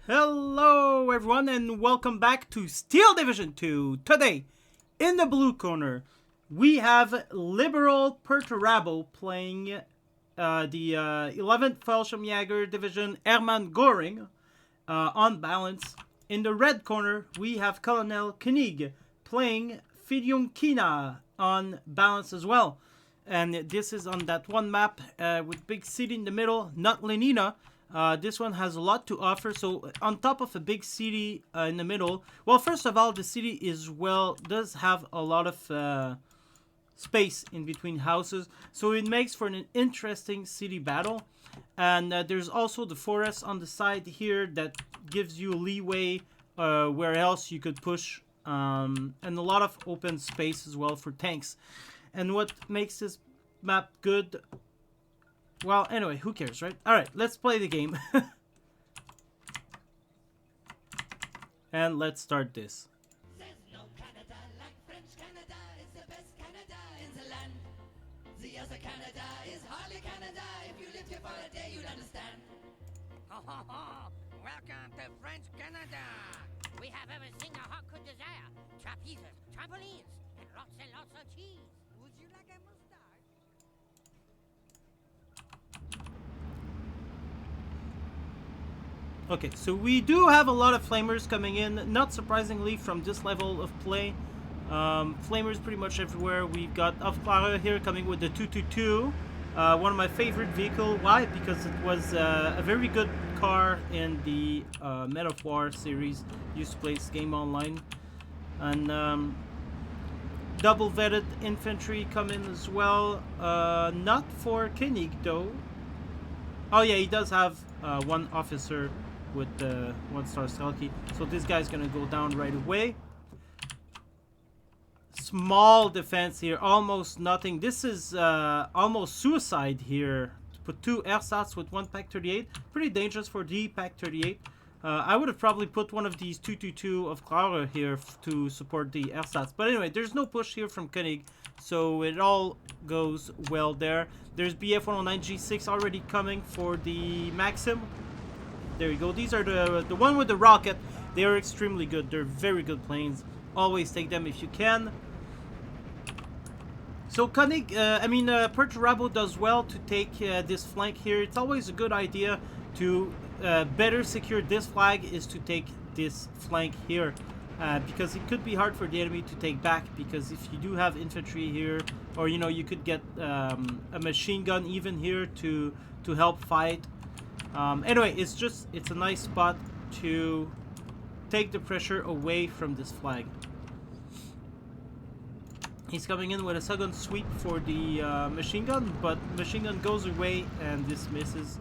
Hello everyone and welcome back to Steel Division 2. Today, in the blue corner, we have Liberal Perturabo playing the 11th Fallschirmjäger Division Hermann Göring on balance. In the red corner, we have Colonel Koenig playing Kina on balance as well. And this is on that one map with big city in the middle, not Lenina. This one has a lot to offer. So on top of a big city in the middle, well, first of all, the city does have a lot of space in between houses, so it makes for an interesting city battle. And there's also the forest on the side here that gives you leeway where else you could push, and a lot of open space as well for tanks. And what makes this map good, well, anyway, who cares, right? Alright, let's play the game. And let's start this. There's no Canada like French Canada is the best Canada in the land. The other Canada is hardly Canada. If you lived here for a day, you'd understand. Ho ho ho! Welcome to French Canada! We have everything a heart could desire. Trapezes, trampolines, and lots of cheese. Would you like a mustache? Okay, so we do have a lot of flamers coming in, not surprisingly from this level of play. Flamers pretty much everywhere. We've got Aufklare here coming with the 222. One of my favorite vehicle. Why? Because it was a very good car in the Men of War series. Used to play this game online. And double vetted infantry come in as well. Not for Koenig though. Oh yeah, he does have one officer with the 1-star Selkie. So this guy's gonna go down right away. Small defense here, almost nothing. This is almost suicide here. To put 2 ersatz with 1 Pak 38. Pretty dangerous for the Pak 38. I would have probably put one of these 222 of Clara here to support the ersatz. But anyway, there's no push here from Koenig. So it all goes well there. There's BF-109 G6 already coming for the Maxim. There you go. These are the one with the rocket. They are extremely good. They're very good planes. Always take them if you can. So Koenig, Perturabo does well to take this flank here. It's always a good idea to better secure this flag is to take this flank here. Because it could be hard for the enemy to take back, because if you do have infantry here, or you could get a machine gun even here to help fight. Anyway, it's a nice spot to take the pressure away from this flag. He's coming in with a second sweep for the machine gun, but machine gun goes away and this misses.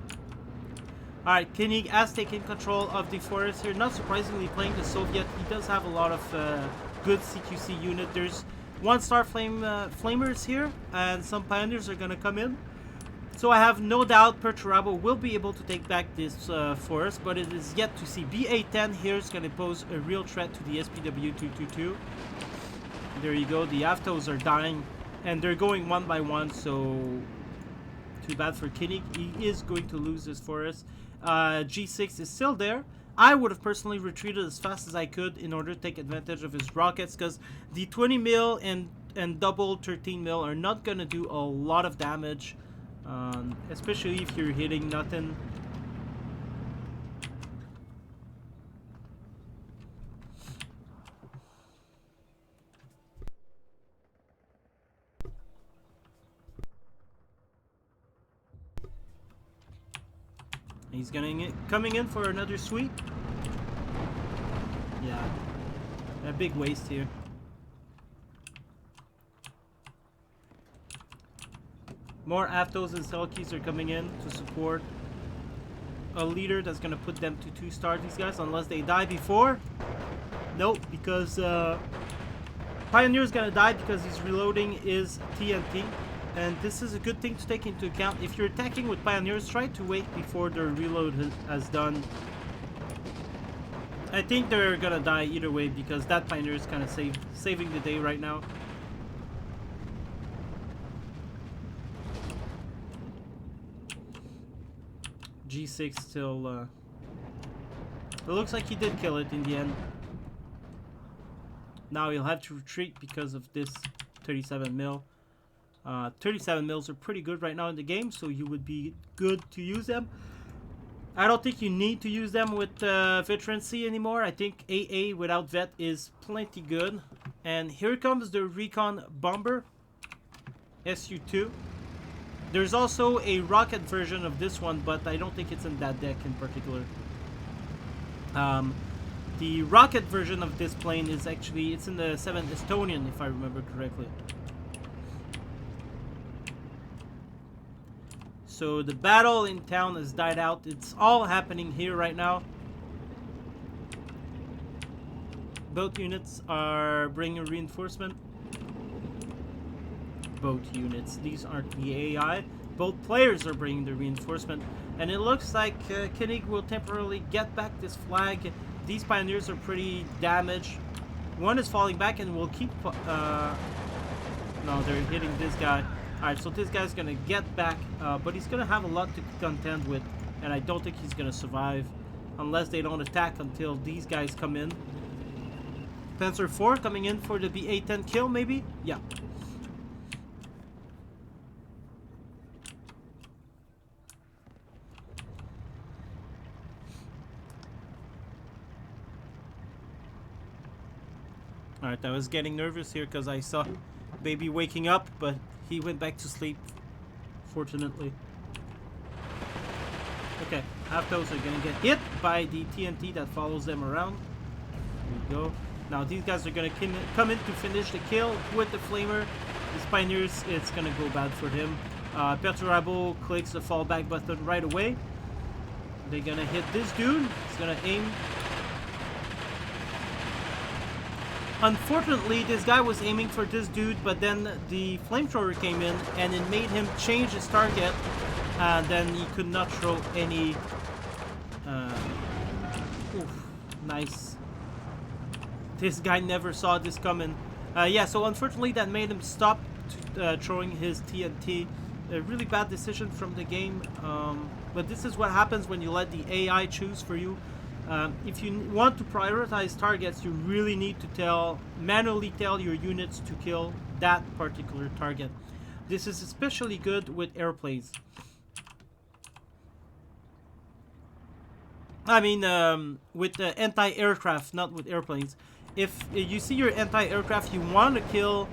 Alright, Koenig has taken control of the forest here. Not surprisingly, playing the Soviet, he does have a lot of good CQC unit. There's 1-star flamers here, and some pioneers are going to come in. So I have no doubt Perturabo will be able to take back this forest, but it is yet to see. BA-10 here is going to pose a real threat to the SPW-222. There you go, the Aftos are dying, and they're going one by one, so too bad for Koenig. He is going to lose this forest. G6 is still there. I would have personally retreated as fast as I could in order to take advantage of his rockets, because the 20 mil and double 13 mil are not going to do a lot of damage, especially if you're hitting nothing. He's coming in for another sweep. Yeah, a big waste here. More Aftos and Selkies are coming in to support a leader that's going to put them to 2-star, these guys, unless they die before. Nope, because Pioneer's going to die because he's reloading his TNT. And this is a good thing to take into account. If you're attacking with Pioneers, try to wait before their reload has done. I think they're gonna die either way, because that Pioneer is kind of saving the day right now. G6 still It looks like he did kill it in the end. Now he'll have to retreat because of this 37 mil. 37 mils are pretty good right now in the game, so you would be good to use them. I don't think you need to use them with veterancy anymore. I think AA without vet is plenty good. And here comes the Recon Bomber SU2. There's also a rocket version of this one, but I don't think it's in that deck in particular. The rocket version of this plane is actually, it's in the 7th Estonian, if I remember correctly. So the battle in town has died out. It's all happening here right now. Both units are bringing reinforcement. Both units. These aren't the AI. Both players are bringing the reinforcement. And it looks like Koenig will temporarily get back this flag. These pioneers are pretty damaged. One is falling back and will keep... no, they're hitting this guy. Alright, so this guy's gonna get back, but he's gonna have a lot to contend with, and I don't think he's gonna survive unless they don't attack until these guys come in. Panzer IV coming in for the BA-10 kill, maybe? Yeah. Alright, I was getting nervous here because I saw baby waking up, but he went back to sleep, fortunately. Okay, half those are gonna get hit by the TNT that follows them around. There we go. Now these guys are gonna come in to finish the kill with the flamer. These pioneers, it's gonna go bad for him. Perturabo clicks the fallback button right away. They're gonna hit this dude. He's gonna aim. Unfortunately, this guy was aiming for this dude, but then the flamethrower came in and it made him change his target. And then he could not throw any... oof, nice. This guy never saw this coming. Yeah, so unfortunately that made him stop throwing his TNT. A really bad decision from the game. But this is what happens when you let the AI choose for you. If you want to prioritize targets, you really need to manually tell your units to kill that particular target. This is especially good with airplanes. I mean, with anti-aircraft, not with airplanes. If you see your anti-aircraft, you want to kill...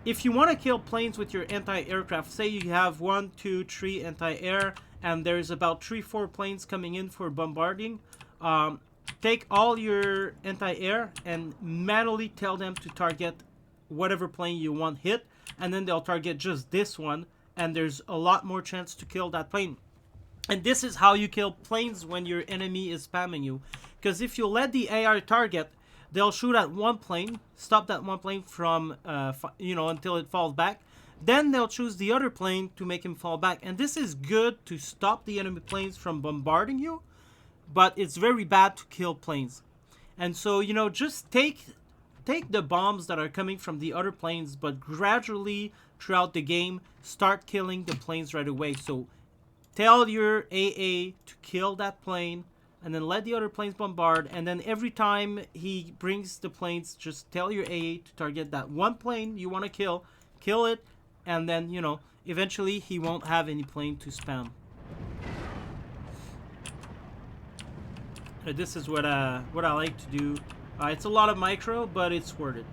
If you want to kill planes with your anti-aircraft, say you have 1, 2, 3 anti-air, and there's about 3-4 planes coming in for bombarding, take all your anti-air and manually tell them to target whatever plane you want hit, and then they'll target just this one, and there's a lot more chance to kill that plane. And this is how you kill planes when your enemy is spamming you. Because if you let the AI target, they'll shoot at one plane, stop that one plane from, until it falls back. Then they'll choose the other plane to make him fall back. And this is good to stop the enemy planes from bombarding you, but it's very bad to kill planes. And so, just take the bombs that are coming from the other planes, but gradually throughout the game, start killing the planes right away. So tell your AA to kill that plane, and then let the other planes bombard, and then every time he brings the planes, just tell your AA to target that one plane you want to kill it, and then, eventually he won't have any plane to spam. This is what I like to do. It's a lot of micro, but it's worth it.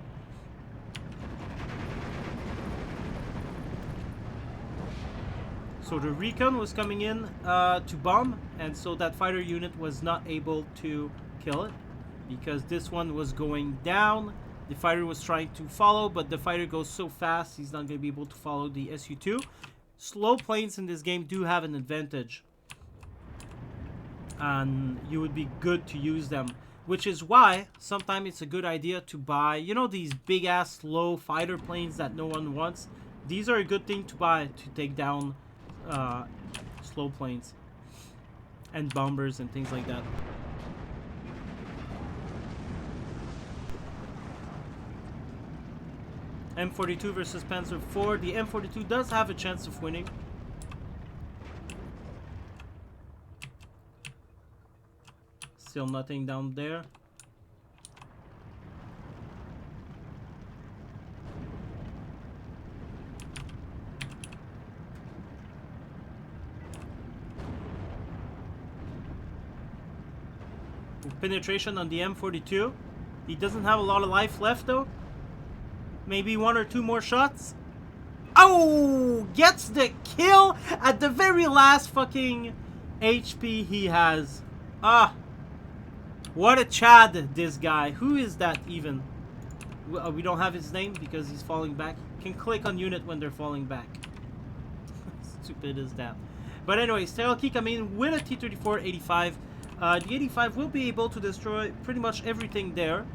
So the recon was coming in to bomb, and so that fighter unit was not able to kill it because this one was going down. The fighter was trying to follow, but the fighter goes so fast he's not going to be able to follow the SU-2. Slow planes in this game do have an advantage, and you would be good to use them, which is why sometimes it's a good idea to buy, these big ass slow fighter planes that no one wants. These are a good thing to buy to take down slow planes and bombers and things like that. M42 versus Panzer IV. The M42 does have a chance of winning. Still nothing down there. Penetration on the M42. He doesn't have a lot of life left though. Maybe 1 or 2 more shots. Oh! Gets the kill at the very last fucking HP he has. Ah! What a Chad, this guy. Who is that even? We don't have his name because he's falling back. You can click on unit when they're falling back. Stupid as that. But anyways, Terelki coming in with a T-34-85. The 85 will be able to destroy pretty much everything there.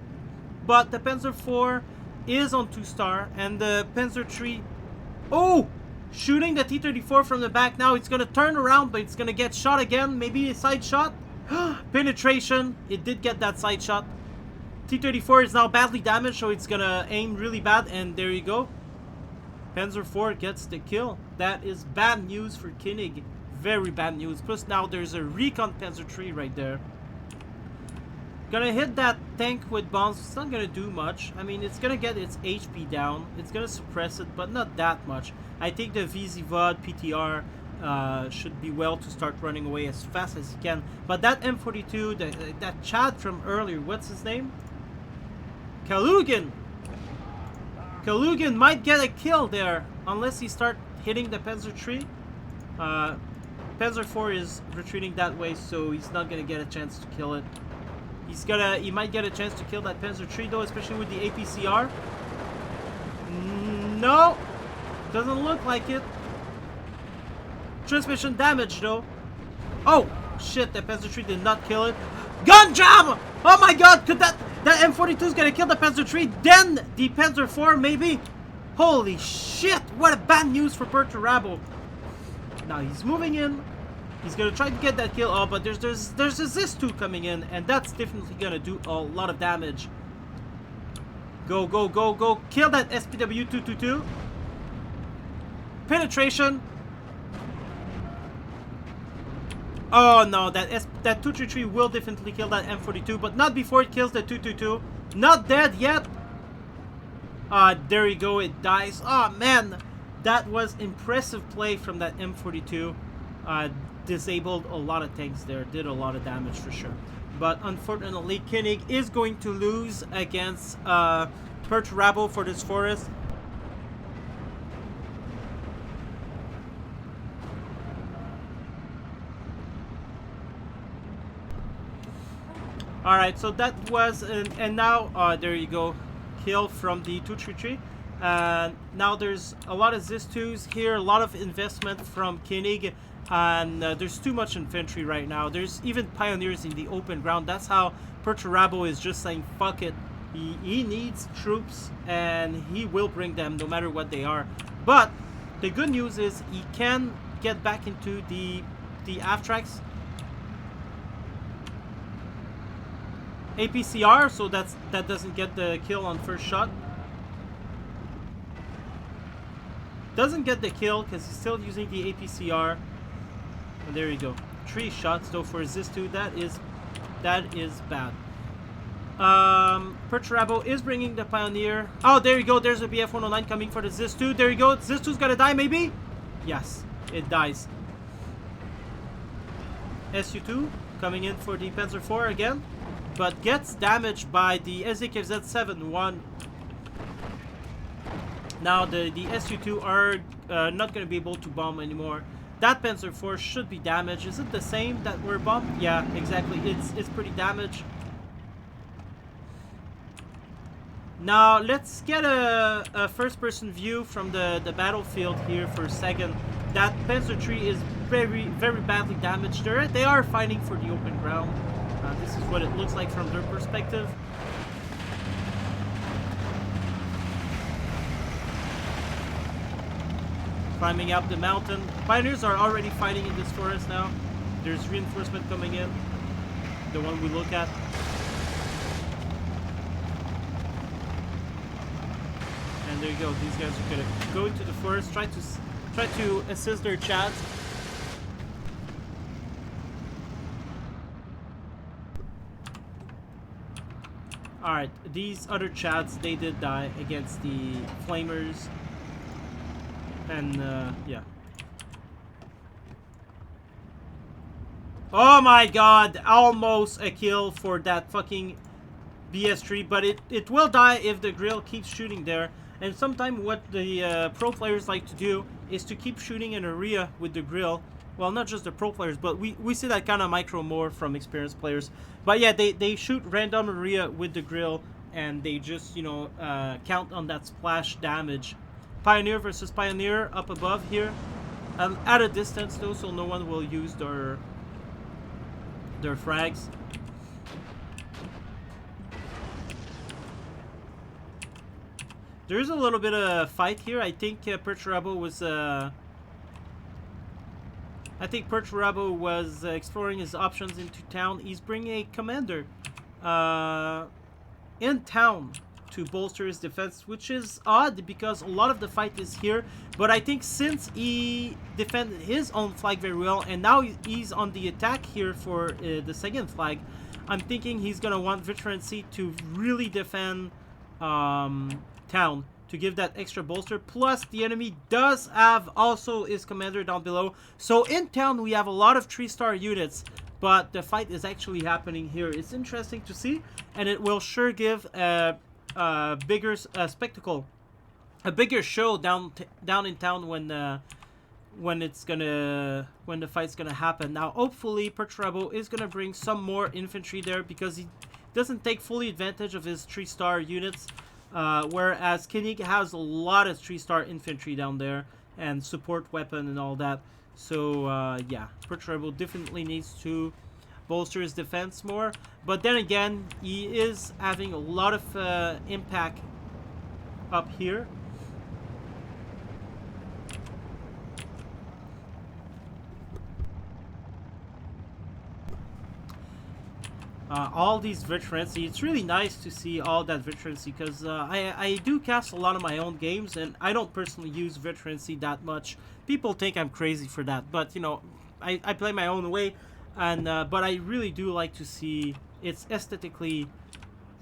But the Panzer IV is on 2-star. And the Panzer III... Oh! Shooting the T-34 from the back now. It's going to turn around, but it's going to get shot again. Maybe a side shot. Penetration. It did get that side shot. T-34 is now badly damaged, so it's going to aim really bad. And there you go. Panzer IV gets the kill. That is bad news for Koenig. Very bad news. Plus now there's a recon Panzer III right there. Gonna hit that tank with bombs. It's not gonna do much. I mean, it's gonna get its HP down. It's gonna suppress it, but not that much. I think the VZ-VOD PTR should be well to start running away as fast as he can. But that M42, that Chad from earlier, what's his name? Kalugan! Kalugan might get a kill there, unless he start hitting the Panzer III. Panzer IV is retreating that way, so he's not gonna get a chance to kill it. He might get a chance to kill that Panzer III though, especially with the APCR. No! Doesn't look like it. Transmission damage though. Oh! Shit, that Panzer III did not kill it. Gun jam! Oh my god, could that M42 is gonna kill the Panzer III, then the Panzer IV maybe? Holy shit, what a bad news for Perturabo. Now he's moving in. He's gonna try to get that kill. Oh, but there's a ZIS-2 coming in, and that's definitely gonna do a lot of damage. Go, go, go, go. Kill that SPW-222. Penetration. Oh no, that 233 will definitely kill that M42, but not before it kills the 222. Not dead yet. There you go, it dies. Oh man, that was impressive play from that M42. Disabled a lot of tanks there, did a lot of damage for sure. But unfortunately, Koenig is going to lose against Perturabo for this forest. Alright, so that was, and now, there you go, kill from the 233. Now there's a lot of ZIS-2s here, a lot of investment from Koenig. And there's too much infantry right now. There's even pioneers in the open ground. That's how Perturabo is just saying, fuck it. He needs troops, and he will bring them no matter what they are. But the good news is he can get back into the AFTRAX APCR, so that doesn't get the kill on first shot. Doesn't get the kill because he's still using the APCR. And there you go. 3 shots though for ZIS-2. That is bad. Perturabo is bringing the Pioneer. Oh, there you go. There's a BF-109 coming for the ZIS-2. There you go. ZIS-2's gonna die maybe? Yes, it dies. SU-2 coming in for the Panzer IV again, but gets damaged by the SZKZ-7-1. Now the SU-2 are not gonna be able to bomb anymore. That Panzer IV should be damaged. Is it the same that were bombed? Yeah, exactly. It's pretty damaged. Now let's get a first-person view from the battlefield here for a second. That Panzer III is very, very badly damaged. They are fighting for the open ground. This is what it looks like from their perspective. Climbing up the mountain. Pioneers are already fighting in this forest now. There's reinforcement coming in. The one we look at. And there you go. These guys are gonna go into the forest, try to assist their Chads. Alright, these other chads, they did die against the flamers. And, yeah. Oh my god, almost a kill for that fucking BS3, but it will die if the grill keeps shooting there. And sometimes what the pro players like to do is to keep shooting an area with the grill. Well, not just the pro players, but we see that kind of micro more from experienced players. But yeah, they shoot random area with the grill, and they just, you know, count on that splash damage. Pioneer versus Pioneer up above here. At a distance though, so no one will use their frags. There's a little bit of fight here. I think Perturabo was exploring his options into town. He's bringing a commander in town to bolster his defense, which is odd because a lot of the fight is here. But I think since he defended his own flag very well, and now he's on the attack here for the second flag, I'm thinking he's gonna want Veterancy to really defend town to give that extra bolster. Plus, the enemy does have also his commander down below. So in town, we have a lot of 3-star units, but the fight is actually happening here. It's interesting to see, and it will sure give a bigger spectacle, a bigger show down in town when the fight's gonna happen. Now, hopefully, Perturabo is gonna bring some more infantry there because he doesn't take fully advantage of his 3-star units. Whereas Koenig has a lot of 3-star infantry down there and support weapon and all that. So yeah, Perturabo definitely needs to bolster his defense more. But then again, he is having a lot of impact up here. All these veterancy, it's really nice to see all that veterancy because I do cast a lot of my own games and I don't personally use veterancy that much. People think I'm crazy for that, but you know, I play my own way, and but I really do like to see, it's aesthetically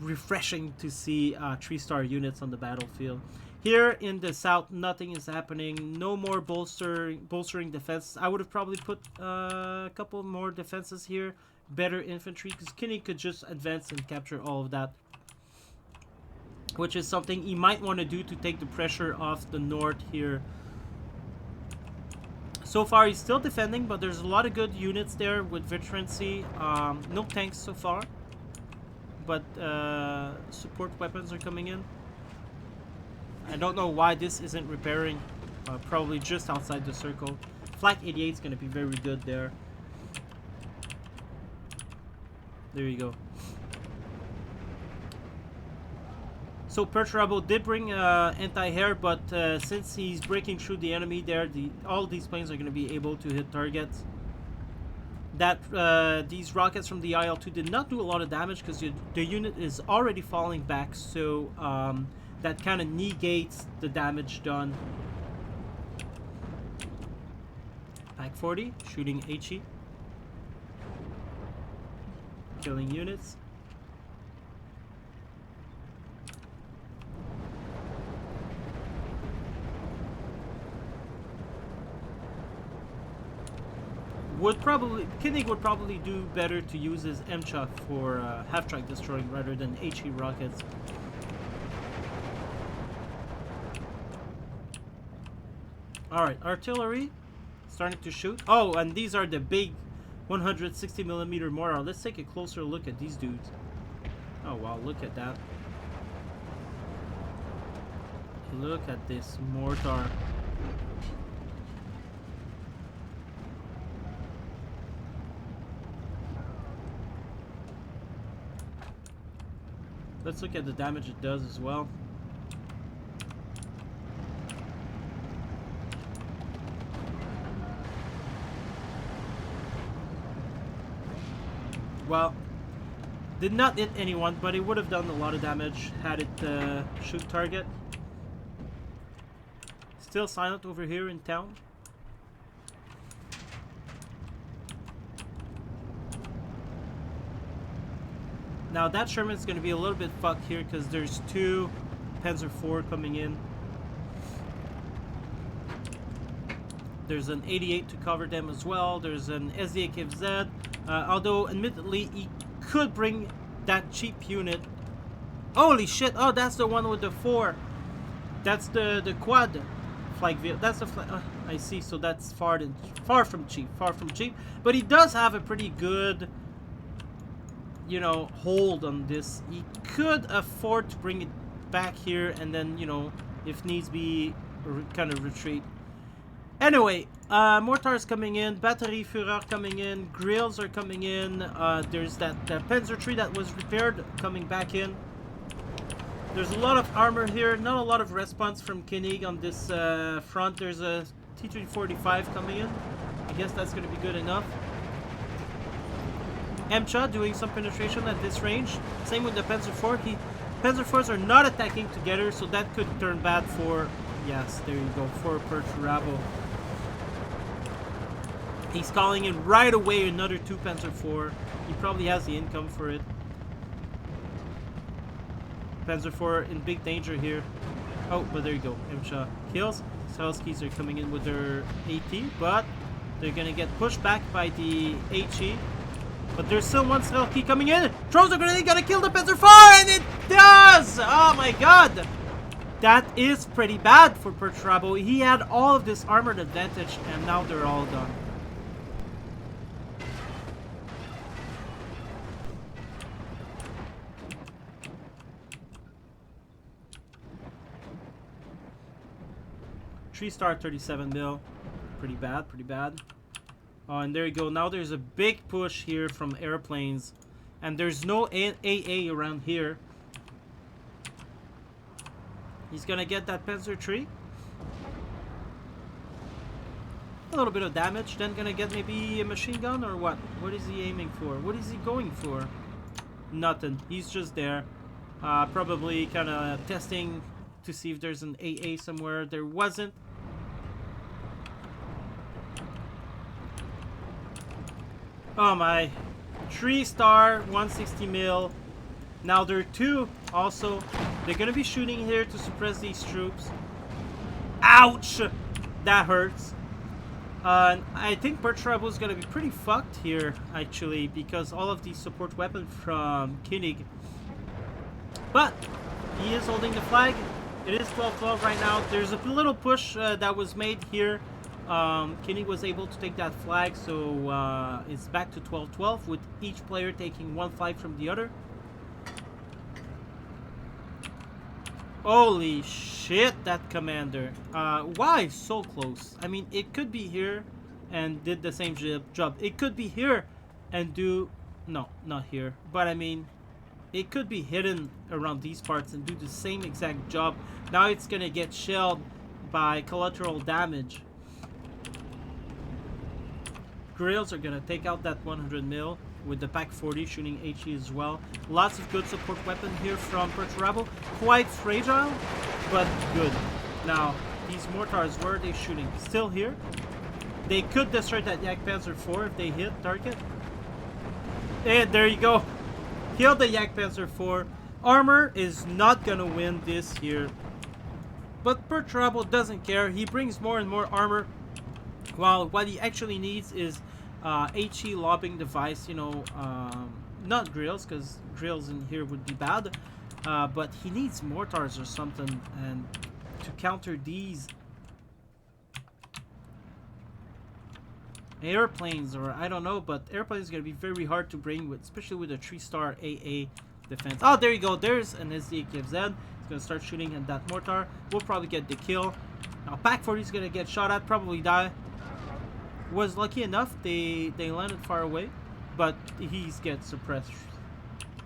refreshing to see 3-star units on the battlefield. Here in the south, nothing is happening. No more bolstering defense. I would have probably put a couple more defenses here. Better infantry, because Koenig could just advance and capture all of that, which is something he might want to do to take the pressure off the north here. So far he's still defending, but there's a lot of good units there with veterancy. No tanks so far, but support weapons are coming in. I don't know why this isn't repairing. Probably just outside the circle. Flak 88 is going to be very good there. There you go. So Perturabo did bring anti-air, but since he's breaking through the enemy there, all these planes are going to be able to hit targets. That these rockets from the IL-2 did not do a lot of damage because the unit is already falling back, so that kind of negates the damage done. Pack 40 shooting HE. Killing units. Koenig would probably do better to use his M-Chuck for half-track destroying rather than HE rockets. Alright, artillery starting to shoot. Oh, and these are the big 160mm mortar. Let's take a closer look at these dudes. Oh wow, look at that. Look at this mortar. Let's look at the damage it does as well. Well, did not hit anyone, but it would have done a lot of damage had it shoot target. Still silent over here in town. Now that Sherman's going to be a little bit fucked here because there's two Panzer IV coming in. There's an 88 to cover them as well. There's an SDAKFZ. Although, admittedly, he could bring that cheap unit. Holy shit! Oh, that's the one with the 4. That's the quad flag vehicle. That's the flag. I see. So that's far from cheap. Far from cheap. But he does have a pretty good, you know, hold on this. He could afford to bring it back here and then, you know, if needs be, kind of retreat. Anyway, mortars coming in, Batterieführer coming in, grills are coming in. There's that Panzer III that was repaired coming back in. There's a lot of armor here, not a lot of response from Koenig on this front. There's a T-345 coming in. I guess that's going to be good enough. MCHA doing some penetration at this range. Same with the Panzer IV. Panzer IVs are not attacking together, so that could turn bad for... Yes, there you go, for Perturabo. He's calling in right away another 2 Panzer IV. He probably has the income for it. Panzer IV in big danger here. Oh, but there you go. MCHA kills. Selskis are coming in with their AT, but they're gonna get pushed back by the HE. But there's still one Selski coming in. Throws a grenade, gonna kill the Panzer IV, and it does! Oh my god! That is pretty bad for Perturabo. He had all of this armored advantage, and now they're all done. Three-star 37 mil. Pretty bad, pretty bad. Oh, and there you go. Now there's a big push here from airplanes. And there's no AA around here. He's gonna get that Panzer III. A little bit of damage. Then gonna get maybe a machine gun or what? What is he aiming for? What is he going for? Nothing. He's just there. Probably kind of testing to see if there's an AA somewhere. There wasn't. Oh my. 3-star 160 mil. Now there are 2 also. They're gonna be shooting here to suppress these troops. Ouch! That hurts. I think Perturabo is gonna be pretty fucked here, actually, because all of these support weapons from Koenig. But he is holding the flag. It is 12-12 right now. There's a little push that was made here. Koenig was able to take that flag, so it's back to 12-12 with each player taking 1 flag from the other. Holy shit, that commander. Why so close? I mean, it could be here and did the same job. It could be here and do... No, not here. But I mean, it could be hidden around these parts and do the same exact job. Now it's gonna get shelled by collateral damage. Grills are gonna take out that 100 mil with the Pack 40 shooting HE as well. Lots of good support weapon here from Perturabo. Quite fragile, but good. Now, these mortars, where are they shooting? Still here. They could destroy that Jagdpanzer IV if they hit target. And there you go. Kill the Jagdpanzer IV. Armor is not gonna win this here. But Perturabo doesn't care. He brings more and more armor. Well, what he actually needs is HE lobbing device, you know, not grills, because grills in here would be bad, but he needs mortars or something, and to counter these airplanes, or I don't know, but airplanes is going to be very hard to bring, with, especially with a 3-star AA defense. Oh, there you go, there's an SDAKFZ. He's going to start shooting at that mortar. We'll probably get the kill. Now, Pack 40 is going to get shot at, probably die. Was lucky enough, they landed far away, but he gets suppressed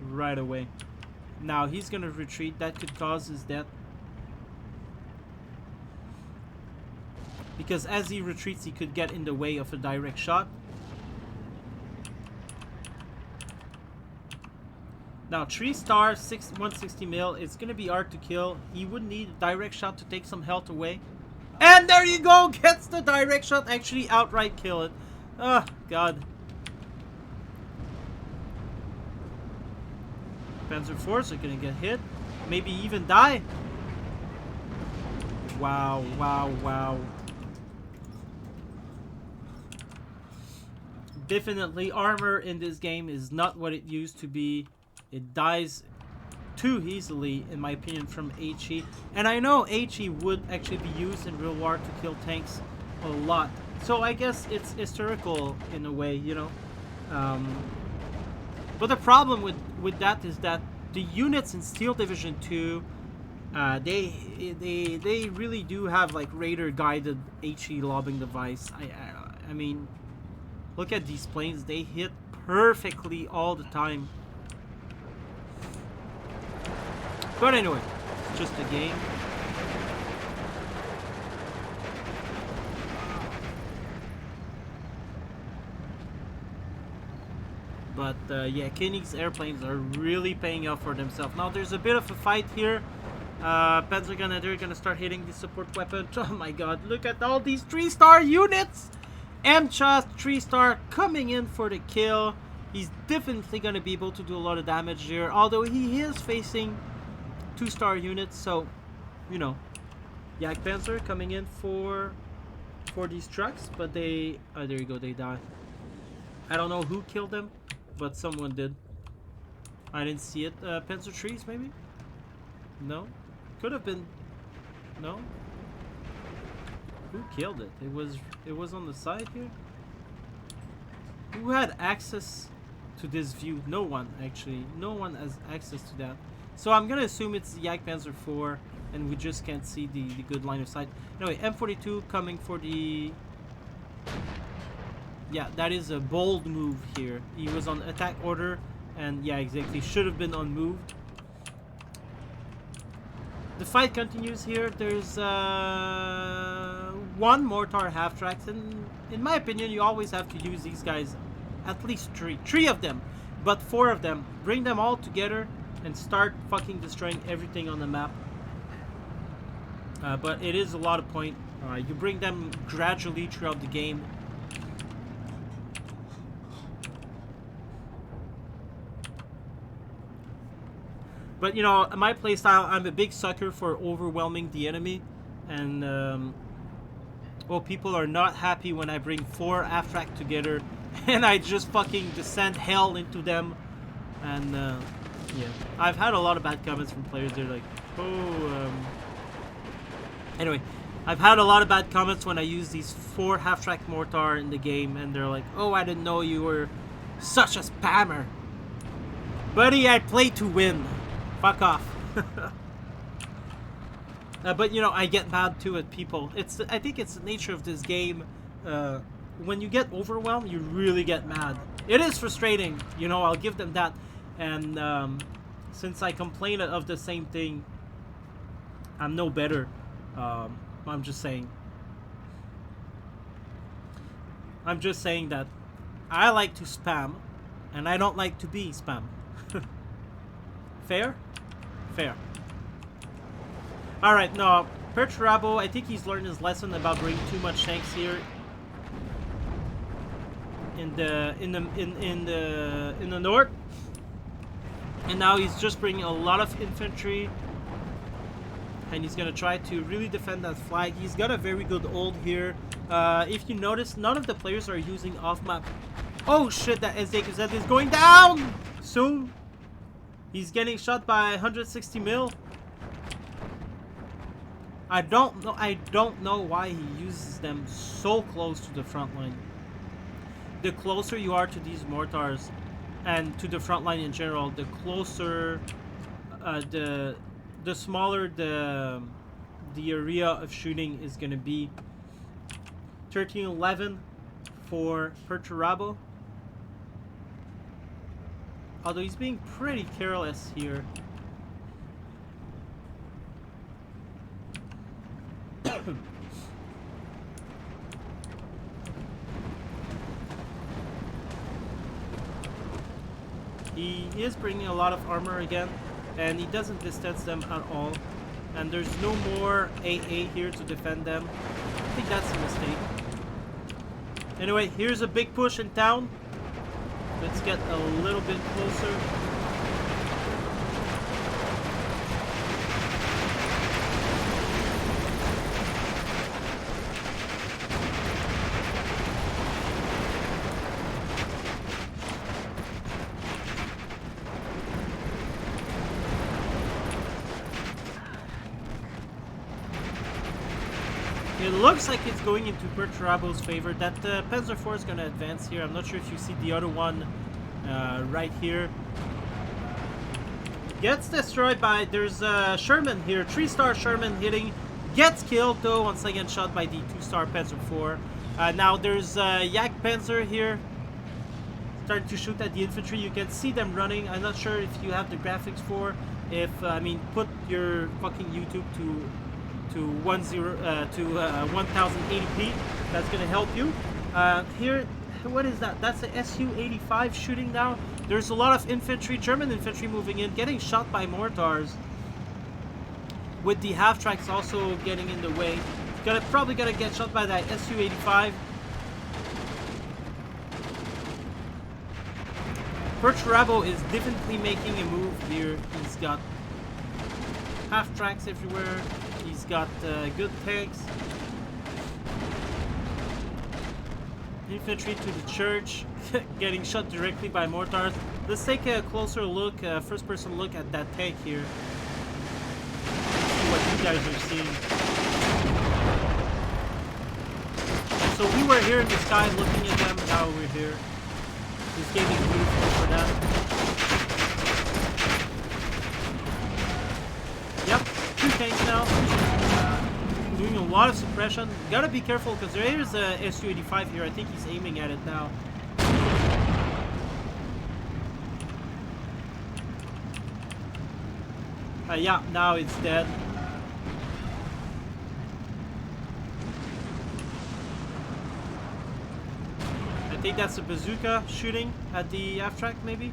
right away. Now he's gonna retreat. That could cause his death, because as he retreats, he could get in the way of a direct shot. Now 3-star 160 mil. It's gonna be hard to kill. He would need a direct shot to take some health away. And there you go, gets the direct shot, actually outright kill it. Oh, God. Panzer IVs are gonna get hit, maybe even die. Wow, wow, wow. Definitely, armor in this game is not what it used to be. It dies too easily, in my opinion, from HE. And I know HE would actually be used in real war to kill tanks a lot. So I guess it's historical in a way, you know. But the problem with that is that the units in Steel Division 2, they really do have like radar guided HE lobbing device. I mean, look at these planes; they hit perfectly all the time. But anyway, it's just a game. But yeah, Koenig's airplanes are really paying off for themselves. Now there's a bit of a fight here. Panzer gonna start hitting the support weapon. Oh my god, look at all these 3-star units! MCHA 3-star coming in for the kill. He's definitely gonna be able to do a lot of damage here, although he is facing 2-star units, so you know. Jagdpanzer coming in for these trucks, but they there you go, they die. I don't know who killed them, but someone did. I didn't see it. Panzer trees maybe? No? Could have been. No? Who killed it? It was on the side here? Who had access to this view? No one, actually. No one has access to that. So I'm gonna assume it's the Jagdpanzer IV, and we just can't see the good line of sight. Anyway, M42 coming for the... Yeah, that is a bold move here. He was on attack order, and yeah, exactly, should have been unmoved. The fight continues here. There's one mortar half-tracks, and in my opinion, you always have to use these guys, at least three of them, but 4 of them. Bring them all together and start fucking destroying everything on the map. But it is a lot of point. You bring them gradually throughout the game. But you know, my playstyle, I'm a big sucker for overwhelming the enemy, and well, people are not happy when I bring 4 half-track together and I just fucking descend hell into them. And yeah, I've had a lot of bad comments from players. They're like, oh, anyway, I've had a lot of bad comments when I use these 4 half-track mortar in the game, and they're like, oh, I didn't know you were such a spammer. Buddy, I play to win. Fuck off. But you know, I get mad too at people. I think it's the nature of this game. When you get overwhelmed, you really get mad. It is frustrating, you know, I'll give them that. And since I complain of the same thing, I'm no better. I'm just saying. I'm just saying that I like to spam, and I don't like to be spam. Fair? Fair. Alright, no, Perturabo, I think he's learned his lesson about bringing too much tanks here in the north. And now he's just bringing a lot of infantry, and he's gonna try to really defend that flag. He's got a very good hold here. If you notice, none of the players are using off-map. Oh shit, that SDKZ is going down soon. He's getting shot by 160 mil. I don't know why he uses them so close to the front line. The closer you are to these mortars and to the front line in general, the closer, the smaller the area of shooting is gonna be. 1311 for Perturabo. Although he's being pretty careless here. He is bringing a lot of armor again, and he doesn't distance them at all. And there's no more AA here to defend them. I think that's a mistake. Anyway, here's a big push in town. Let's get a little bit closer. It looks like it's going into Perturabo's favor. That Panzer IV is going to advance here. I'm not sure if you see the other one right here. Gets destroyed by... There's Sherman here. 3-star Sherman hitting. Gets killed though. Once again shot by the 2-star Panzer IV. Now there's Yak Panzer here. Starting to shoot at the infantry. You can see them running. I'm not sure if you have the graphics for. If I mean, put your fucking YouTube to 1080p. That's gonna help you. Here, what is that? That's a Su-85 shooting now. There's a lot of infantry, German infantry moving in, getting shot by mortars. With the half tracks also getting in the way. Probably gonna get shot by that Su-85. Perturabo is definitely making a move here. He's got half tracks everywhere. He's got good tanks. Infantry to the church, getting shot directly by mortars. Let's take a closer look, first person look at that tank here. See what you guys are seeing. So we were here in the sky looking at them, now we're here. This game is beautiful for that. Yep, 2 tanks now. Doing a lot of suppression. Gotta be careful because there is a Su-85 here. I think he's aiming at it now. Yeah, now it's dead. I think that's a bazooka shooting at the half track, maybe.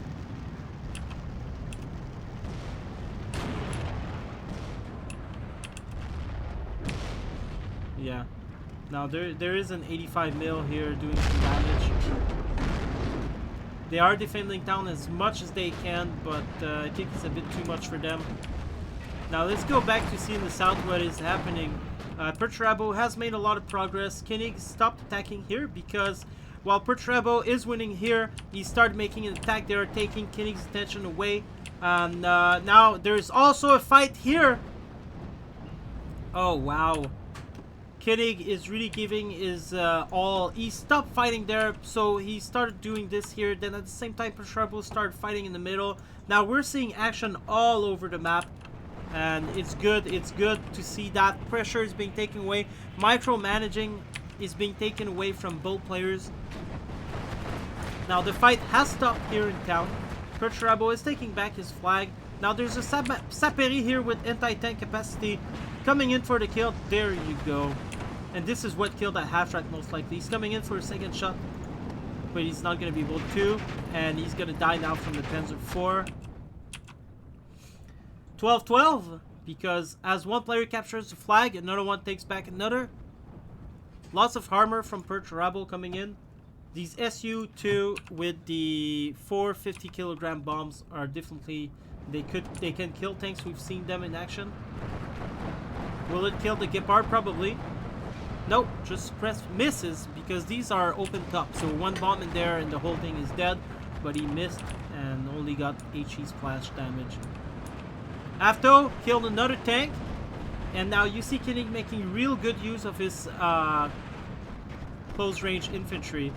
Yeah. Now there is an 85 mil here doing some damage. They are defending town as much as they can, but I think it's a bit too much for them. Now let's go back to see in the south what is happening. Perturabo has made a lot of progress. Koenig stopped attacking here because while Perturabo is winning here, he started making an attack. They are taking Koenig's attention away. And now there's also a fight here. Oh wow. Koenig is really giving his all. He stopped fighting there, so he started doing this here. Then at the same time, Perturabo started fighting in the middle. Now we're seeing action all over the map. And it's good to see that pressure is being taken away. Micromanaging is being taken away from both players. Now the fight has stopped here in town. Perturabo is taking back his flag. Now there's a Saperi here with anti-tank capacity coming in for the kill. There you go. And this is what killed that half-track most likely. He's coming in for a second shot, but he's not going to be able to. And he's going to die now from the Panzer IV. 12-12, because as one player captures the flag, another one takes back another. Lots of armor from Perturabo coming in. These Su-2 with the 450 kilogram bombs are definitely, they can kill tanks. We've seen them in action. Will it kill the Gepard? Probably. Nope, just suppress misses because these are open top. So one bomb in there and the whole thing is dead, but he missed and only got HE splash damage. Afto killed another tank, and now you see Koenig making real good use of his close range infantry.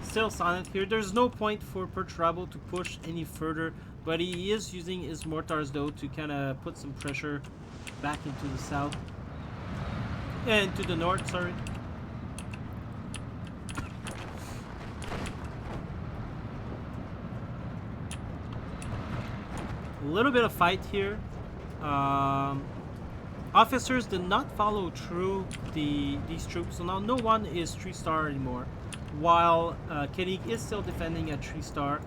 Still silent here. There's no point for Perturabo to push any further, but he is using his mortars though to kind of put some pressure back into the south. Into the north, sorry. A little bit of fight here. Officers did not follow through these troops, so now no one is 3-star anymore. While Koenig is still defending at 3-star.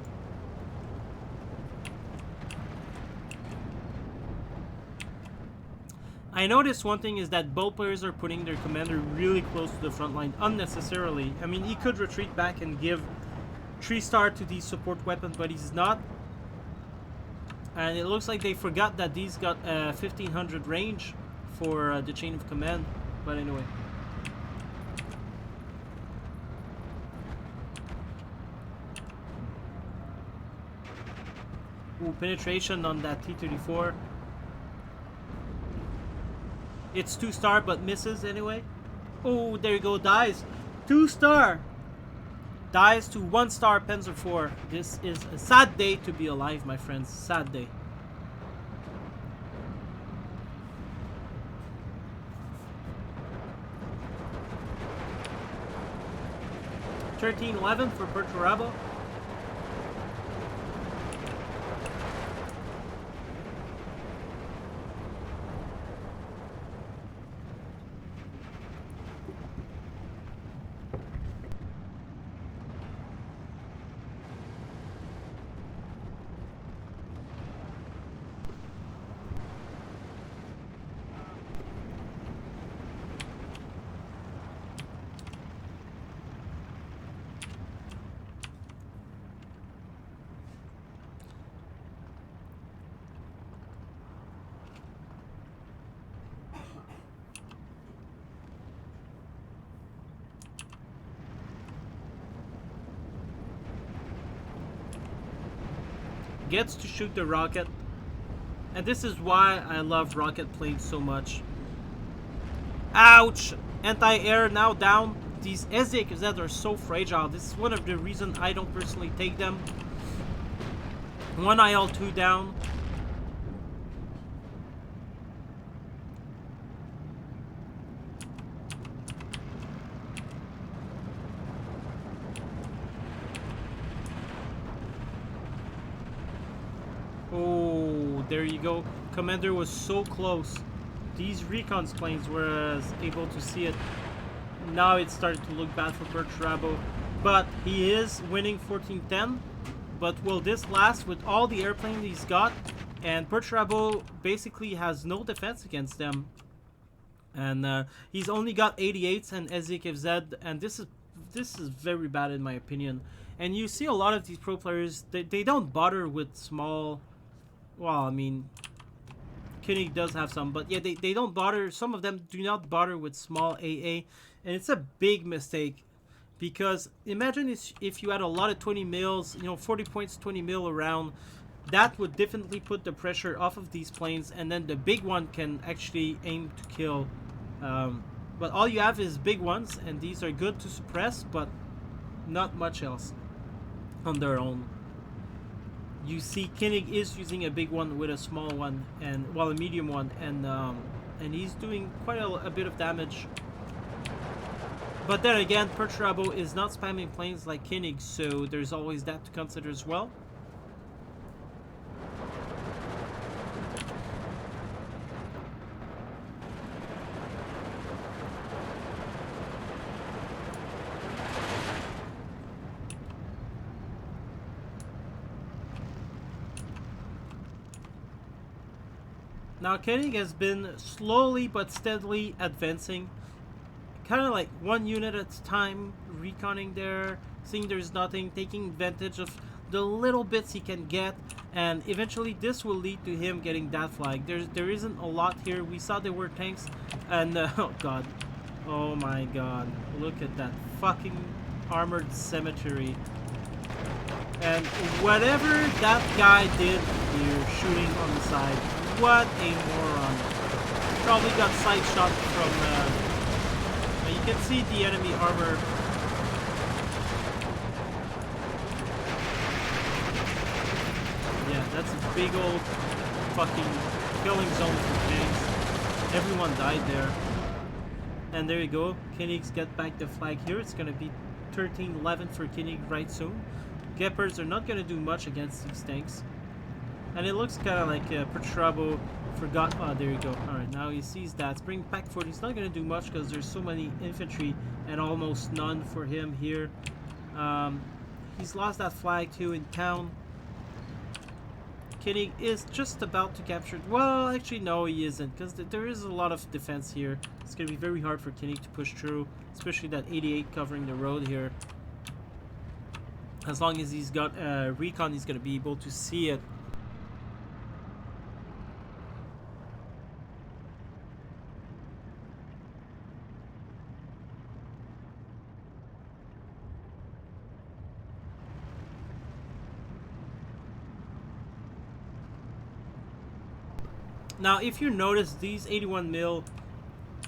I noticed one thing is that both players are putting their commander really close to the front line unnecessarily. I mean, he could retreat back and give 3-star to these support weapons, but he's not. And it looks like they forgot that these got 1500 range for the chain of command. But anyway. Ooh, penetration on that T-34. It's 2-star, but misses anyway. Oh, there you go, dies. 2-star. Dies to 1-star Panzer 4. This is a sad day to be alive, my friends. Sad day. $13.11 for Perturabo. Gets to shoot the rocket, and this is why I love rocket planes so much. Ouch! Anti-air now down. These SDKZ are so fragile. This is one of the reasons I don't personally take them. One IL-2 down. Oh, there you go. Commander was so close. These recon planes were able to see it. Now it started to look bad for Perturabo. But he is winning 14-10. But will this last with all the airplanes he's got? And Perturabo basically has no defense against them. And he's only got 88s and SZKZ. And this is very bad in my opinion. And you see a lot of these pro players, they don't bother with small... Well, I mean, Koenig does have some, but yeah, they don't bother. Some of them do not bother with small AA, and it's a big mistake, because imagine if you had a lot of 20 mils, you know, 40 points, 20 mil around, that would definitely put the pressure off of these planes, and then the big one can actually aim to kill. But all you have is big ones, and these are good to suppress, but not much else on their own. You see Koenig is using a big one with a small one, and well, a medium one, and he's doing quite a bit of damage. But then again, Perturabo is not spamming planes like Koenig, so there's always that to consider as well. Now Koenig has been slowly but steadily advancing, kind of like one unit at a time, reconning there, seeing there's nothing, taking advantage of the little bits he can get, and eventually this will lead to him getting that flag. There isn't a lot here. We saw there were tanks, and oh god, oh my god, look at that fucking armored cemetery. And whatever that guy did here, shooting on the side, what a moron. Probably got side shot from, you can see the enemy armor. Yeah, that's a big old fucking killing zone for tanks. Everyone died there. And there you go. Koenig's get back the flag here. It's going to be 13-11 for Koenig right soon. Gepards are not going to do much against these tanks. And it looks kind of like Perturabo forgot. Oh, there you go. Alright, now he sees that. Spring Pack 40. He's not going to do much because there's so many infantry and almost none for him here. He's lost that flag too in town. Koenig is just about to capture it. Well, actually, no, he isn't, because there is a lot of defense here. It's going to be very hard for Koenig to push through, especially that 88 covering the road here. As long as he's got recon, he's going to be able to see it. Now, if you notice, these 81 mil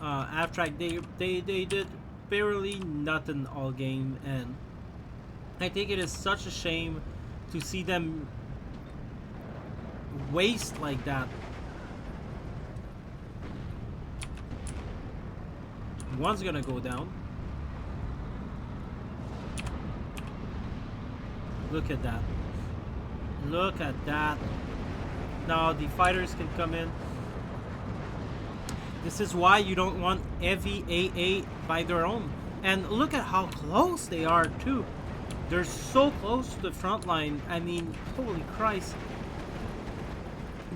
Abstract, they did barely nothing all game, and I think it is such a shame to see them waste like that. One's gonna go down. Look at that. Look at that. Now the fighters can come in. This is why you don't want heavy AA by their own. And look at how close they are too. They're so close to the front line. I mean, holy Christ.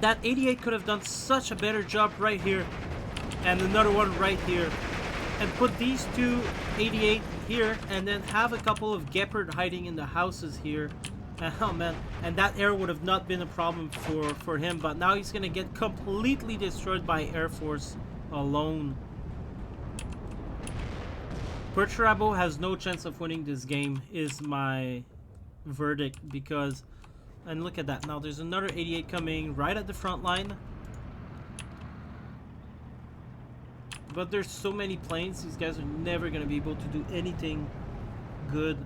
That 88 could have done such a better job right here. And another one right here. And put these two 88 here. And then have a couple of Gepard hiding in the houses here. Oh man. And that air would have not been a problem for him. But now he's going to get completely destroyed by Air Force alone. Perturabo has no chance of winning this game is my verdict, because, and look at that, now there's another 88 coming right at the front line, but there's so many planes, these guys are never going to be able to do anything good.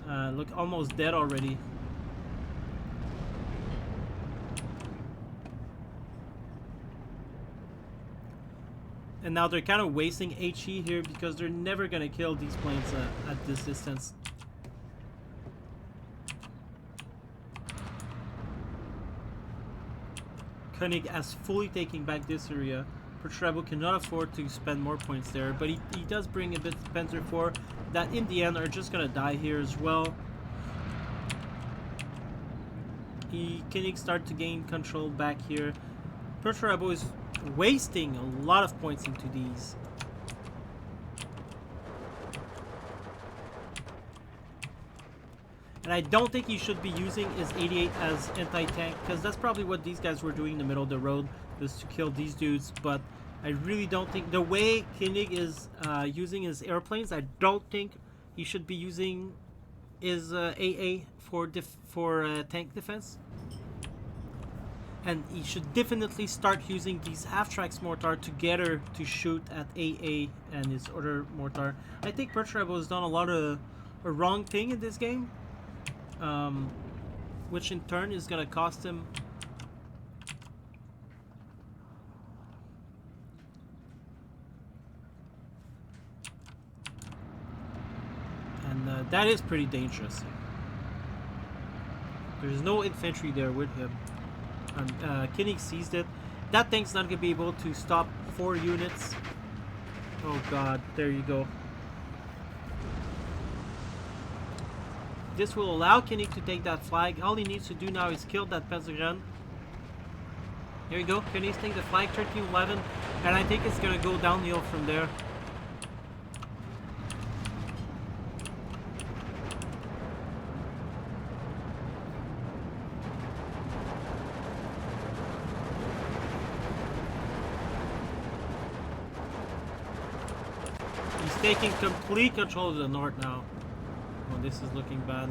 Look, almost dead already. And now they're kind of wasting HE here because they're never going to kill these planes at this distance. Koenig has fully taken back this area. Perturabo cannot afford to spend more points there, but he does bring a bit of Panzer IV that in the end are just going to die here as well. Koenig start to gain control back here. Perturabo is wasting a lot of points into these. And I don't think he should be using his 88 as anti-tank, because that's probably what these guys were doing in the middle of the road, is to kill these dudes. But I really don't think, the way Koenig is using his airplanes, I don't think he should be using his AA for tank defense. And he should definitely start using these half-tracks mortar together to shoot at AA and his other mortar. I think Perturabo has done a lot of a wrong thing in this game, which in turn is going to cost him. And that is pretty dangerous. There's no infantry there with him. Koenig seized it. That tank's not going to be able to stop 4 units. Oh god, there you go. This will allow Koenig to take that flag. All he needs to do now is kill that Panzergren. Here you go, Koenig's taking the flag, 1311, and I think it's going to go downhill from there. Taking complete control of the north now. Oh, this is looking bad.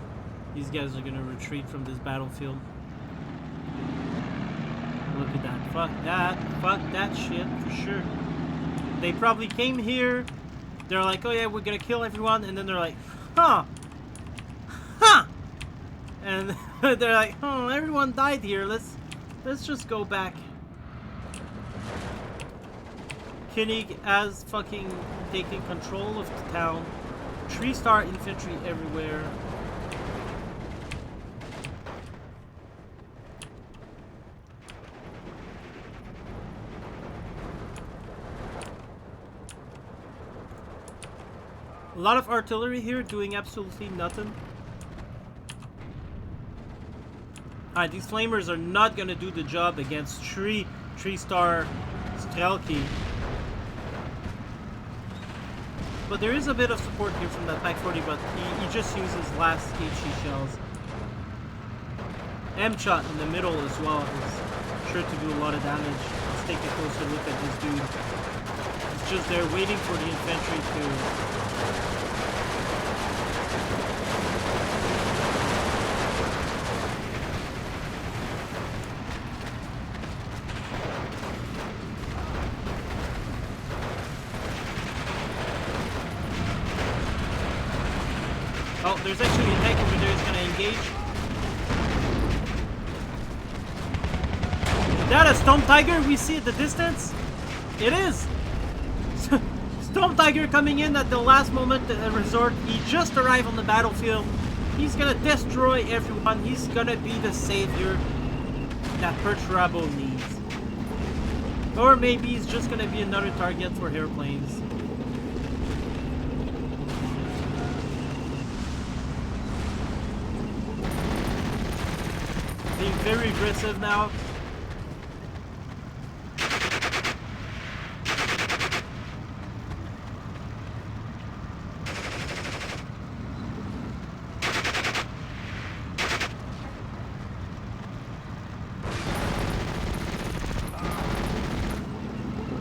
These guys are gonna retreat from this battlefield. Look at that. Fuck that. Fuck that shit for sure. They probably came here. They're like, oh yeah, we're gonna kill everyone, and then they're like, huh, huh, and they're like, oh, everyone died here. Let's just go back. Koenig has fucking taken control of the town. 3-star infantry everywhere. A lot of artillery here doing absolutely nothing. Alright, these flamers are not gonna do the job against 3-star Strelki. But there is a bit of support here from that Pack 40, but he just uses last HE shells. M-shot in the middle as well is sure to do a lot of damage. Let's take a closer look at this dude. He's just there waiting for the infantry to... there's actually a tank over there who's gonna engage. Is that a Storm Tiger we see at the distance? It is! Storm Tiger coming in at the last moment at the resort. He just arrived on the battlefield. He's gonna destroy everyone. He's gonna be the savior that Perturabo needs. Or maybe he's just gonna be another target for airplanes. Being very aggressive now.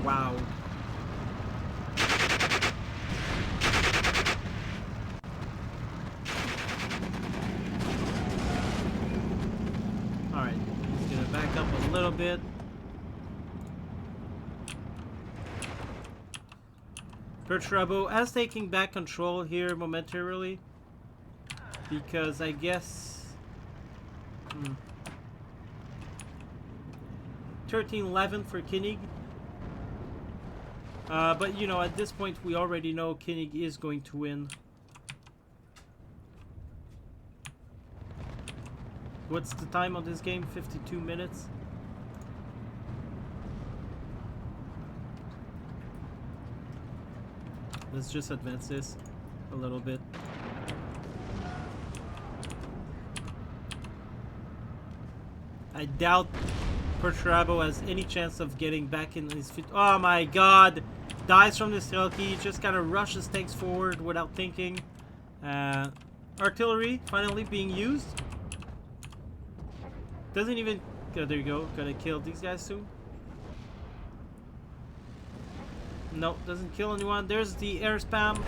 Wow. Alright, he's gonna back up a little bit. Perturabo as taking back control here momentarily. Because I guess 13-11 for Koenig. But you know, at this point we already know Koenig is going to win. What's the time on this game? 52 minutes. Let's just advance this a little bit. I doubt Perturabo has any chance of getting back in his feet. Oh my god! Dies from the Strelki, just kind of rushes tanks forward without thinking. Artillery finally being used. Doesn't even... Oh, there you go. Gonna kill these guys soon. Nope, doesn't kill anyone. There's the air spam.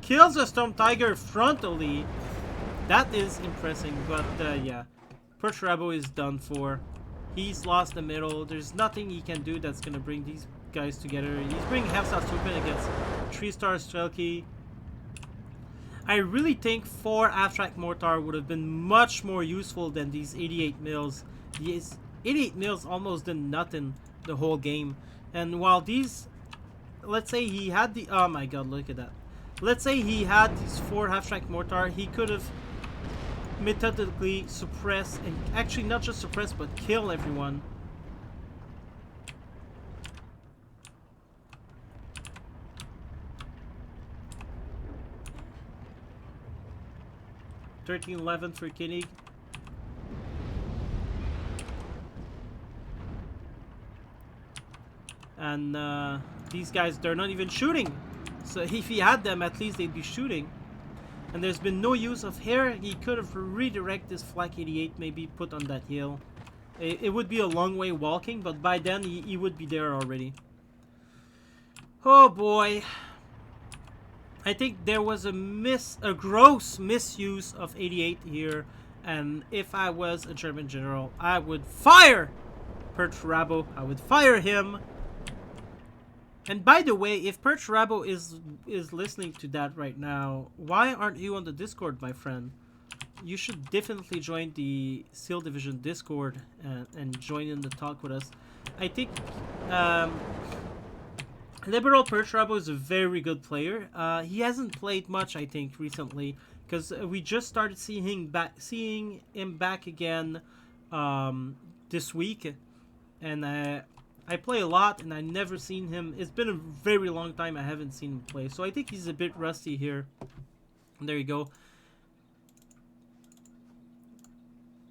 Kills a Storm Tiger frontally. That is impressive, but yeah. Perturabo is done for. He's lost the middle. There's nothing he can do that's gonna bring these guys together. He's bringing half-star Stupid against 3-star Strelki. I really think 4 abstract mortar would have been much more useful than these 88 mils. These 88 mils almost did nothing the whole game. And while these, let's say he had the, oh my god, look at that. Let's say he had these 4 abstract mortar, he could have methodically suppress, and actually not just suppress but kill everyone. $13-11 for Koenig. And these guys, they're not even shooting. So if he had them, at least they'd be shooting. And there's been no use of hair. He could have redirected this Flak 88, maybe put on that hill. It would be a long way walking, but by then he would be there already. Oh boy. I think there was a gross misuse of 88 here. And if I was a German general, I would fire Perturabo. I would fire him. And by the way, if Perturabo is listening to that right now, why aren't you on the Discord, my friend? You should definitely join the Steel Division Discord and join in the talk with us. I think Liberal Perturabo is a very good player. He hasn't played much, I think, recently, because we just started seeing him back again this week, and I play a lot, and I never seen him. It's been a very long time I haven't seen him play. So I think he's a bit rusty here. And there you go.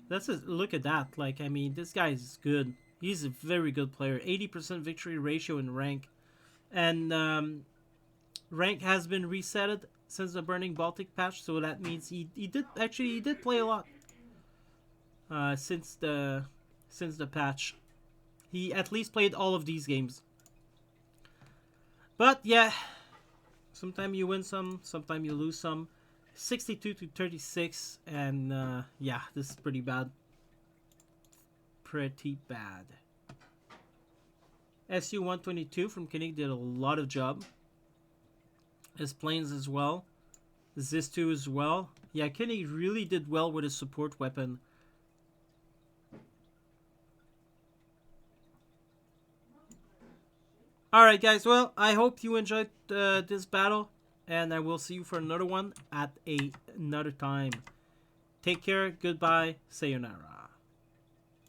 Look at that. Like, I mean, this guy is good. He's a very good player. 80% victory ratio in rank. And rank has been resetted since the Burning Baltic patch. So that means he did play a lot. Since the patch. He at least played all of these games. But yeah, sometimes you win some, sometimes you lose some. 62-36, and yeah, this is pretty bad. Pretty bad. SU-122 from Koenig did a lot of job. His planes as well. This too as well. Yeah, Kenny really did well with his support weapon. Alright guys, well, I hope you enjoyed this battle, and I will see you for another one at another time. Take care, goodbye, sayonara.